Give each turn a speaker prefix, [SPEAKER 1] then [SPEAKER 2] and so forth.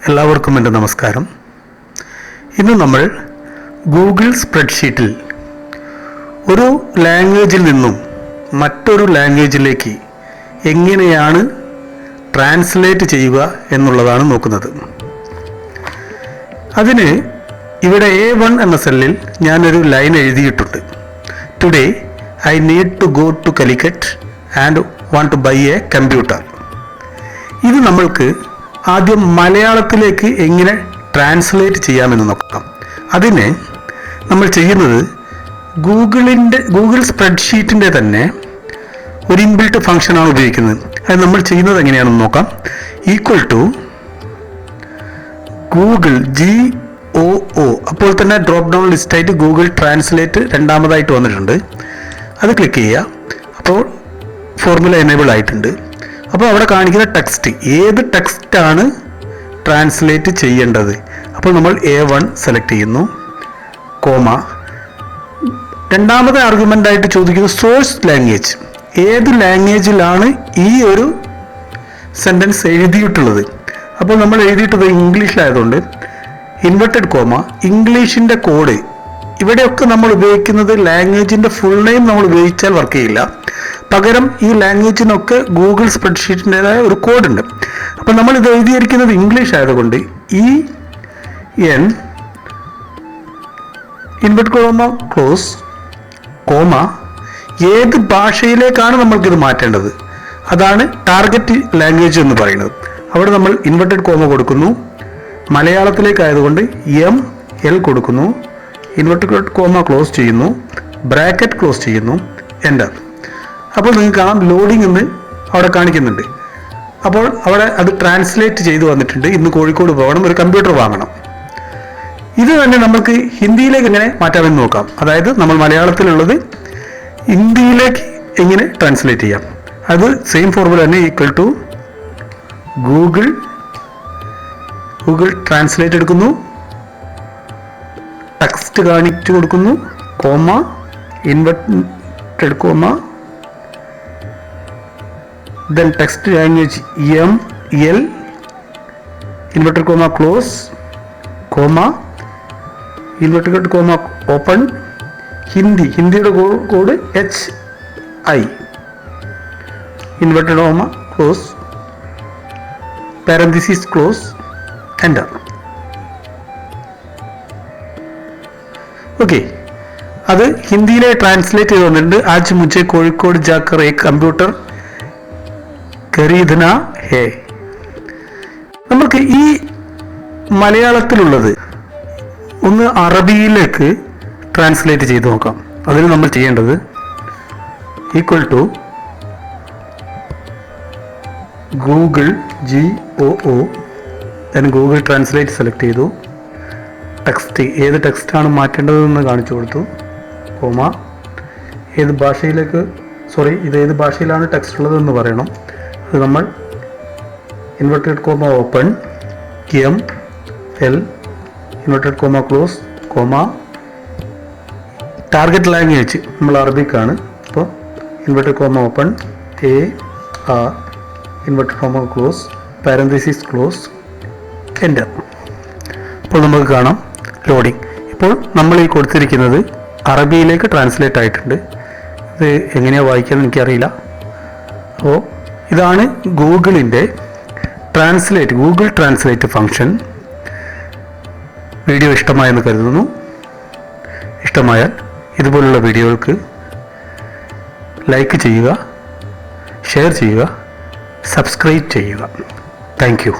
[SPEAKER 1] എല്ലാവർക്കും എൻ്റെ നമസ്കാരം. ഇന്ന് നമ്മൾ ഗൂഗിൾ സ്പ്രെഡ്ഷീറ്റിൽ ഒരു ലാംഗ്വേജിൽ നിന്നും മറ്റൊരു ലാംഗ്വേജിലേക്ക് എങ്ങനെയാണ് ട്രാൻസ്ലേറ്റ് ചെയ്യുക എന്നുള്ളതാണ് നോക്കുന്നത്. അതിന് ഇവിടെ A1 എന്ന സെല്ലിൽ ഞാനൊരു ലൈൻ എഴുതിയിട്ടുണ്ട്. Today I need to go to Calicut and want to buy a computer. ഇത് നമ്മൾക്ക് ആദ്യം മലയാളത്തിലേക്ക് എങ്ങനെ ട്രാൻസ്ലേറ്റ് ചെയ്യാമെന്ന് നോക്കാം. അതിന് നമ്മൾ ചെയ്യുന്നത് ഗൂഗിൾ സ്പ്രെഡ്ഷീറ്റിൻ്റെ തന്നെ ഒരു ഇൻബിൽട്ട് ഫംഗ്ഷനാണ് ഉപയോഗിക്കുന്നത്. അത് നമ്മൾ ചെയ്യുന്നത് എങ്ങനെയാണെന്ന് നോക്കാം. ഈക്വൽ ടു ഗൂഗിൾ GOO, അപ്പോൾ തന്നെ ഡ്രോപ്പ് ഡൗൺ ലിസ്റ്റായിട്ട് ഗൂഗിൾ ട്രാൻസ്ലേറ്റ് രണ്ടാമതായിട്ട് വന്നിട്ടുണ്ട്. അത് ക്ലിക്ക് ചെയ്യുക. അപ്പോൾ ഫോർമുല എനേബിൾ ആയിട്ടുണ്ട്. അപ്പോൾ അവിടെ കാണിക്കുന്ന ടെക്സ്റ്റ്, ഏത് ടെക്സ്റ്റാണ് ട്രാൻസ്ലേറ്റ് ചെയ്യേണ്ടത്. അപ്പോൾ നമ്മൾ A1 സെലക്ട് ചെയ്യുന്നു, കോമ. രണ്ടാമത്തെ ആർഗ്യുമെൻ്റായിട്ട് ചോദിക്കുന്നത് സോഴ്സ് ലാംഗ്വേജ്, ഏത് ലാംഗ്വേജിലാണ് ഈ ഒരു സെൻറ്റൻസ് എഴുതിയിട്ടുള്ളത്. അപ്പോൾ നമ്മൾ എഴുതിയിട്ടത് ഇംഗ്ലീഷിലായതുകൊണ്ട് ഇൻവെർട്ടഡ് കോമ, ഇംഗ്ലീഷിൻ്റെ കോഡ്. ഇവിടെയൊക്കെ നമ്മൾ ഉപയോഗിക്കുന്നത് ലാംഗ്വേജിൻ്റെ ഫുൾ നെയിം നമ്മൾ ഉപയോഗിച്ചാൽ വർക്ക് ചെയ്യില്ല. പകരം ഈ ലാംഗ്വേജിനൊക്കെ ഗൂഗിൾ സ്പ്രെഡ്ഷീറ്റിൻ്റെതായ ഒരു കോഡുണ്ട്. അപ്പോൾ നമ്മൾ ഇത് എഴുതിയിരിക്കുന്നത് ഇംഗ്ലീഷ് ആയതുകൊണ്ട് EN inverted comma close comma, ഏത് ഭാഷയിലേക്കാണ് നമ്മൾക്കിത് മാറ്റേണ്ടത്, അതാണ് ടാർഗറ്റ് ലാംഗ്വേജ് എന്ന് പറയുന്നത്. അവിടെ നമ്മൾ ഇൻവെർട്ടഡ് കോമ കൊടുക്കുന്നു. മലയാളത്തിലേക്കായതുകൊണ്ട് ML കൊടുക്കുന്നു, ഇൻവെർട്ടഡ് കോമ ക്ലോസ് ചെയ്യുന്നു, ബ്രാക്കറ്റ് ക്ലോസ് ചെയ്യുന്നു, എൻ്റർ. അപ്പോൾ നിങ്ങൾക്ക് കാണാം ലോഡിംഗ് എന്ന് അവിടെ കാണിക്കുന്നുണ്ട്. അപ്പോൾ അവിടെ അത് ട്രാൻസ്ലേറ്റ് ചെയ്ത് വന്നിട്ടുണ്ട്. ഇന്ന് കോഴിക്കോട് പോകണം, ഒരു കമ്പ്യൂട്ടർ വാങ്ങണം. ഇത് തന്നെ നമുക്ക് ഹിന്ദിയിലേക്ക് എങ്ങനെ മാറ്റാമെന്ന് നോക്കാം. അതായത് നമ്മൾ മലയാളത്തിലുള്ളത് ഹിന്ദിയിലേക്ക് എങ്ങനെ ട്രാൻസ്ലേറ്റ് ചെയ്യാം. അത് സെയിം ഫോർമുല തന്നെ, ഈക്വൽ ടു ഗൂഗിൾ ട്രാൻസ്ലേറ്റ് എടുക്കുന്നു, ടെക്സ്റ്റ് കാണിച്ചു കൊടുക്കുന്നു, comma, inverted comma, then text language ML inverted comma close comma inverted comma open, ഹിന്ദിയുടെ code HI inverted comma close parenthesis close, enter. Okay, അത് ഹിന്ദിയിലെ translate ചെയ്ത് വന്നിട്ടുണ്ട്. ആജ് മുझे കോഴിക്കോട് ജാക്കർ എ കമ്പ്യൂട്ടർ ഖരീദന ഹേ. നമുക്ക് ഈ മലയാളത്തിലുള്ളത് ഒന്ന് അറബിയിലേക്ക് ട്രാൻസ്ലേറ്റ് ചെയ്ത് നോക്കാം. അതിന് നമ്മൾ ചെയ്യേണ്ടത് ഈക്വൽ ടു ഗൂഗിൾ GOO, ഞാൻ ഗൂഗിൾ ട്രാൻസ്ലേറ്റ് സെലക്ട് ചെയ്തു. ടെക്സ്റ്റ്, ഏത് ടെക്സ്റ്റാണ് മാറ്റേണ്ടതെന്ന് കാണിച്ചു കൊടുത്തു, കോമ, ഏത് ഭാഷയിലേക്ക്, ഇത് ഏത് ഭാഷയിലാണ് ടെക്സ്റ്റ് ഉള്ളതെന്ന് പറയണം. അത് നമ്മൾ inverted comma open, ML inverted comma close comma, target language നമ്മൾ അറബിക്കാണ്. അപ്പോൾ inverted comma open AR inverted comma close parenthesis close, enter. അപ്പോൾ നമുക്ക് കാണാം ലോഡിംഗ്. ഇപ്പോൾ നമ്മൾ ഈ കൊടുത്തിരിക്കുന്നത് അറബിയിലേക്ക് ട്രാൻസ്ലേറ്റ് ആയിട്ടുണ്ട്. ഇത് എങ്ങനെയാണ് വായിക്കാമെന്ന് എനിക്കറിയില്ല. അപ്പോൾ ഇതാണ് ഗൂഗിൾ ട്രാൻസ്ലേറ്റ് ഫംഗ്ഷൻ. വീഡിയോ ഇഷ്ടമായെന്ന് കരുതുന്നു. ഇഷ്ടമായാൽ ഇതുപോലുള്ള വീഡിയോകൾക്ക് ലൈക്ക് ചെയ്യുക, ഷെയർ ചെയ്യുക, സബ്സ്ക്രൈബ് ചെയ്യുക. Thank you.